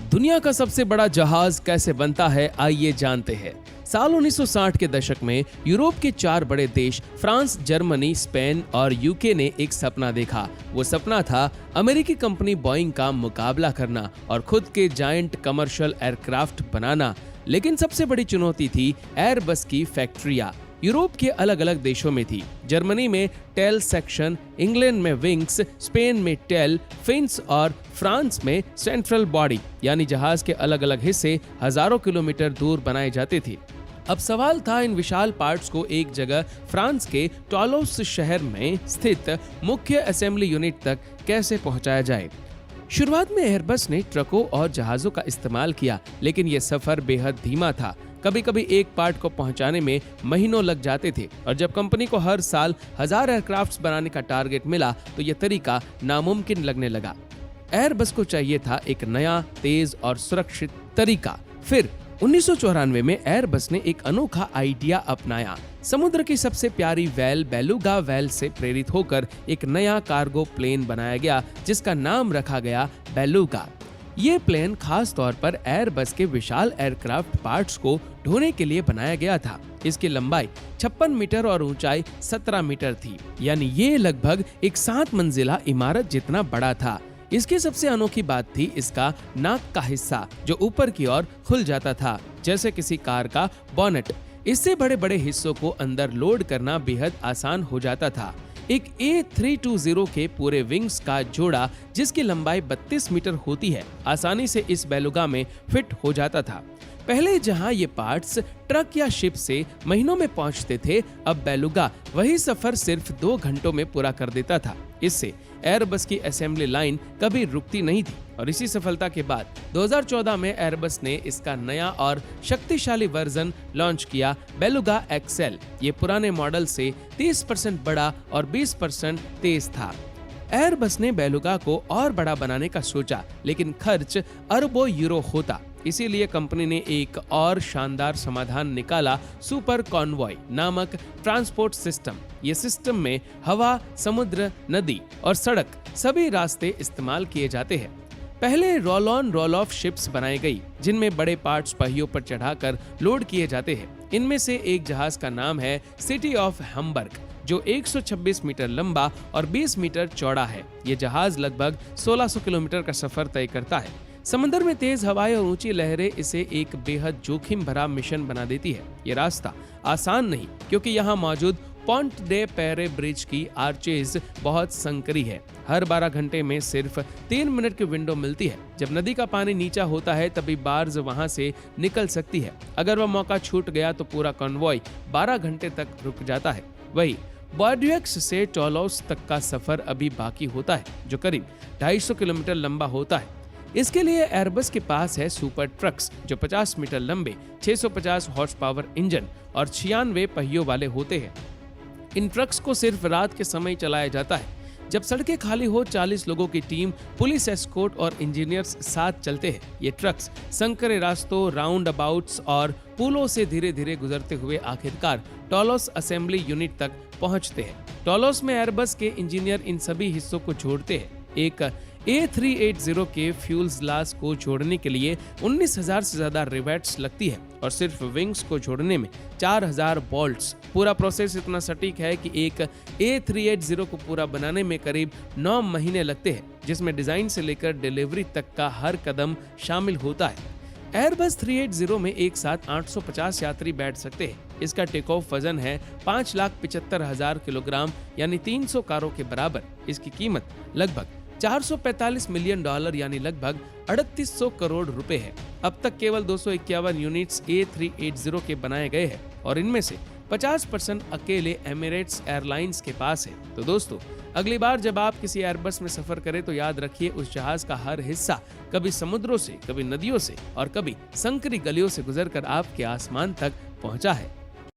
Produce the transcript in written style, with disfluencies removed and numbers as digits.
दुनिया का सबसे बड़ा जहाज कैसे बनता है, आइए जानते हैं। साल 1960 के दशक में यूरोप के 4 बड़े देश फ्रांस, जर्मनी, स्पेन और यूके ने एक सपना देखा। वो सपना था अमेरिकी कंपनी बोइंग का मुकाबला करना और खुद के जायंट कमर्शियल एयरक्राफ्ट बनाना। लेकिन सबसे बड़ी चुनौती थी एयरबस की फैक्ट्रियां। यूरोप के अलग अलग देशों में थी। जर्मनी में टेल सेक्शन, इंग्लैंड में विंग्स, स्पेन में टेल, फिन्स और फ्रांस में सेंट्रल बॉडी, यानी जहाज के अलग अलग हिस्से हजारों किलोमीटर दूर बनाए जाते थे। अब सवाल था इन विशाल पार्ट्स को एक जगह फ्रांस के टॉलोस शहर में स्थित मुख्य असेंबली यूनिट तक कैसे पहुंचाया जाए। शुरुआत में एयरबस ने ट्रकों और जहाजों का इस्तेमाल किया, लेकिन यह सफर बेहद धीमा था। कभी कभी एक पार्ट को पहुंचाने में महीनों लग जाते थे और जब कंपनी को हर साल 1000 एयरक्राफ्ट्स बनाने का टारगेट मिला तो यह तरीका नामुमकिन लगने लगा। एयरबस को चाहिए था एक नया, तेज और सुरक्षित तरीका। फिर 1994 में एयरबस ने एक अनोखा आइडिया अपनाया। समुद्र की सबसे प्यारी व्हेल बेलुगा व्हेल से प्रेरित होकर एक नया कार्गो प्लेन बनाया गया, जिसका नाम रखा गया बेलुगा। ये प्लेन खास तौर पर एयरबस के विशाल एयरक्राफ्ट पार्ट्स को ढोने के लिए बनाया गया था। इसकी लंबाई 56 मीटर और ऊंचाई 17 मीटर थी, यानी ये लगभग एक 7 मंजिला इमारत जितना बड़ा था। इसकी सबसे अनोखी बात थी इसका नाक का हिस्सा, जो ऊपर की ओर खुल जाता था, जैसे किसी कार का बोनेट। इससे बड़े बड़े हिस्सों को अंदर लोड करना बेहद आसान हो जाता था। एक A320 के पूरे विंग्स का जोड़ा, जिसकी लंबाई 32 मीटर होती है, आसानी से इस बेलुगा में फिट हो जाता था। पहले जहां ये पार्ट्स ट्रक या शिप से महीनों में पहुंचते थे, अब बेलुगा वही सफर सिर्फ 2 घंटों में पूरा कर देता था। इससे एयरबस की असेंबली लाइन कभी रुकती नहीं थी और इसी सफलता के बाद 2014 में एयरबस ने इसका नया और शक्तिशाली वर्जन लॉन्च किया, बेलुगा एक्सेल। ये पुराने मॉडल से 30% बड़ा और 20% तेज था। एयरबस ने बेलुगा को और बड़ा बनाने का सोचा, लेकिन खर्च अरबों यूरो होता। इसीलिए कंपनी ने एक और शानदार समाधान निकाला, सुपर कॉन्वॉय नामक ट्रांसपोर्ट सिस्टम। ये सिस्टम में हवा, समुद्र, नदी और सड़क सभी रास्ते इस्तेमाल किए जाते हैं। पहले roll on roll of ships बनाई गई, जिनमें बड़े पार्ट्स पहियों पर चढ़ाकर लोड किए जाते हैं। इनमें से एक जहाज का नाम है सिटी ऑफ हैम्बर्ग, जो 126 मीटर लंबा और 20 मीटर चौड़ा है। ये जहाज लगभग 1600 किलोमीटर का सफर तय करता है। समंदर में तेज हवाएं और ऊंची लहरें इसे एक बेहद जोखिम भरा मिशन बना देती है। ये रास्ता आसान नहीं, क्योंकि यहाँ मौजूद पॉन्ट डे पेरे ब्रिज की आर्चेज बहुत संकरी है। हर 12 घंटे में सिर्फ 3 मिनट की विंडो मिलती है। जब नदी का पानी नीचा होता है तभी बार्ज वहां से निकल सकती है। अगर वह मौका छूट गया तो पूरा कॉन्वॉय 12 घंटे तक रुक जाता है। वही बॉर्डियक्स से टॉलोस तक का सफर अभी बाकी होता है, जो करीब 250 किलोमीटर लंबा होता है। इसके लिए एयरबस के पास है सुपर ट्रक्स, जो 50 मीटर लंबे, 650 हॉर्स पावर इंजन और 96 पहियों वाले होते हैं। इन ट्रक्स को सिर्फ रात के समय चलाया जाता है। जब सड़कें खाली हो, 40 लोगों की टीम, पुलिस एस्कॉर्ट और इंजीनियर्स साथ चलते हैं। ये ट्रक्स संकरे रास्तों, राउंड अबाउट्स और पुलों से धीरे धीरे गुजरते हुए आखिरकार टॉलोस असेंबली यूनिट तक पहुंचते हैं। टॉलोस में एयरबस के इंजीनियर इन सभी हिस्सों को जोड़ते हैं। एक A380 के फ्यूजलाज को जोड़ने के लिए 19,000 से ज्यादा रिवेट्स लगती है और सिर्फ विंग्स को जोड़ने में 4000 बोल्ट्स। पूरा प्रोसेस इतना सटीक है कि एक A380 को पूरा बनाने में करीब 9 महीने लगते हैं, जिसमें डिजाइन से लेकर डिलीवरी तक का हर कदम शामिल होता है। एयरबस 380 में एक साथ 850 यात्री बैठ सकते हैं। इसका टेक ऑफ वजन है 5,75,000 किलोग्राम, यानी 300 कारों के बराबर। इसकी कीमत लगभग $445 मिलियन, यानी लगभग 3800 करोड़ रुपए है। अब तक केवल 251 यूनिट्स A380 के बनाए गए हैं और इनमें से 50% अकेले एमिरेट्स एयरलाइंस के पास है। तो दोस्तों, अगली बार जब आप किसी एयरबस में सफर करें तो याद रखिए, उस जहाज का हर हिस्सा कभी समुद्रों से, कभी नदियों से और कभी संकरी गलियों से गुजरकर आपके आसमान तक पहुंचा है।